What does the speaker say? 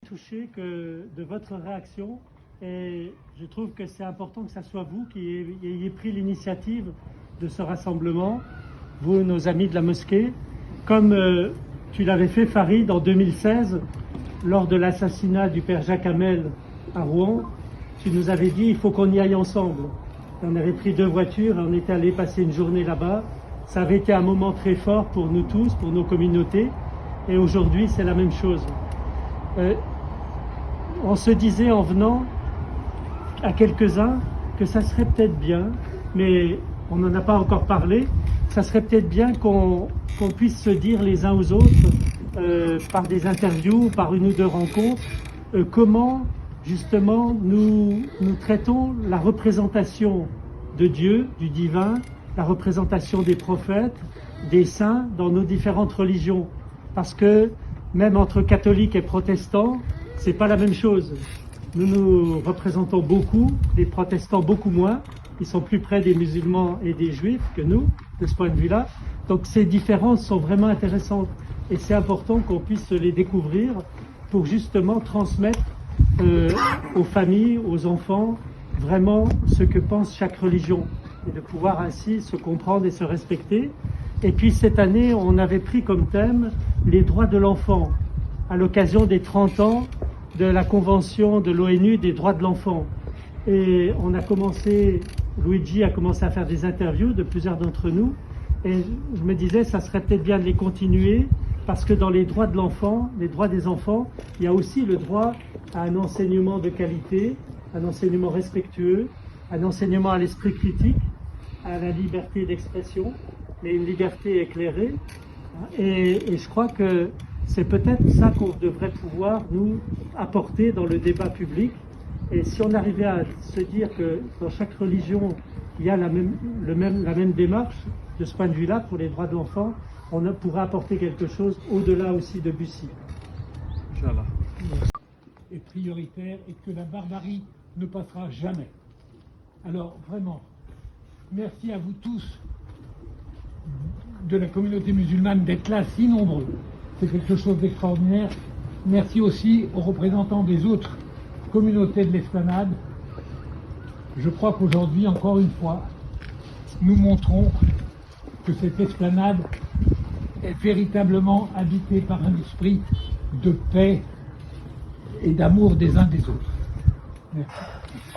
touché de votre réaction et je trouve que c'est important que ce soit vous qui ayez pris l'initiative de ce rassemblement, vous, nos amis de la mosquée, comme tu l'avais fait, Farid, en 2016, lors de l'assassinat du père Jacques Hamel à Rouen. Tu nous avais dit il faut qu'on y aille ensemble. On avait pris 2 voitures et on était allé passer une journée là-bas. Ça avait été un moment très fort pour nous tous, pour nos communautés. Et aujourd'hui, c'est la même chose. On se disait en venant à quelques-uns que ça serait peut-être bien, mais on n'en a pas encore parlé, ça serait peut-être bien qu'on puisse se dire les uns aux autres, par des interviews, par 1 ou 2 rencontres, comment justement nous traitons la représentation de Dieu, du divin, la représentation des prophètes, des saints dans nos différentes religions. Parce que même entre catholiques et protestants, c'est pas la même chose. Nous nous représentons beaucoup, les protestants beaucoup moins. Ils sont plus près des musulmans et des juifs que nous, de ce point de vue-là. Donc ces différences sont vraiment intéressantes. Et c'est important qu'on puisse les découvrir pour justement transmettre aux familles, aux enfants, vraiment ce que pense chaque religion. Et de pouvoir ainsi se comprendre et se respecter. Et puis cette année, on avait pris comme thème les droits de l'enfant, à l'occasion des 30 ans de la Convention de l'ONU des droits de l'enfant. Et on a commencé, Luigi a commencé à faire des interviews de plusieurs d'entre nous, et je me disais, ça serait peut-être bien de les continuer, parce que dans les droits de l'enfant, les droits des enfants, il y a aussi le droit à un enseignement de qualité, un enseignement respectueux, un enseignement à l'esprit critique, à la liberté d'expression, mais une liberté éclairée. Et je crois que c'est peut-être ça qu'on devrait pouvoir nous apporter dans le débat public. Et si on arrivait à se dire que dans chaque religion, il y a la même démarche de ce point de vue-là pour les droits de l'enfant, on pourrait apporter quelque chose au-delà aussi de Bussy. Inch'Allah. Est prioritaire et que la barbarie ne passera jamais. Alors vraiment, merci à vous tous de la communauté musulmane d'être là si nombreux. C'est quelque chose d'extraordinaire. Merci aussi aux représentants des autres communautés de l'Esplanade. Je crois qu'aujourd'hui, encore une fois, nous montrons que cette esplanade est véritablement habitée par un esprit de paix et d'amour des uns des autres. Merci.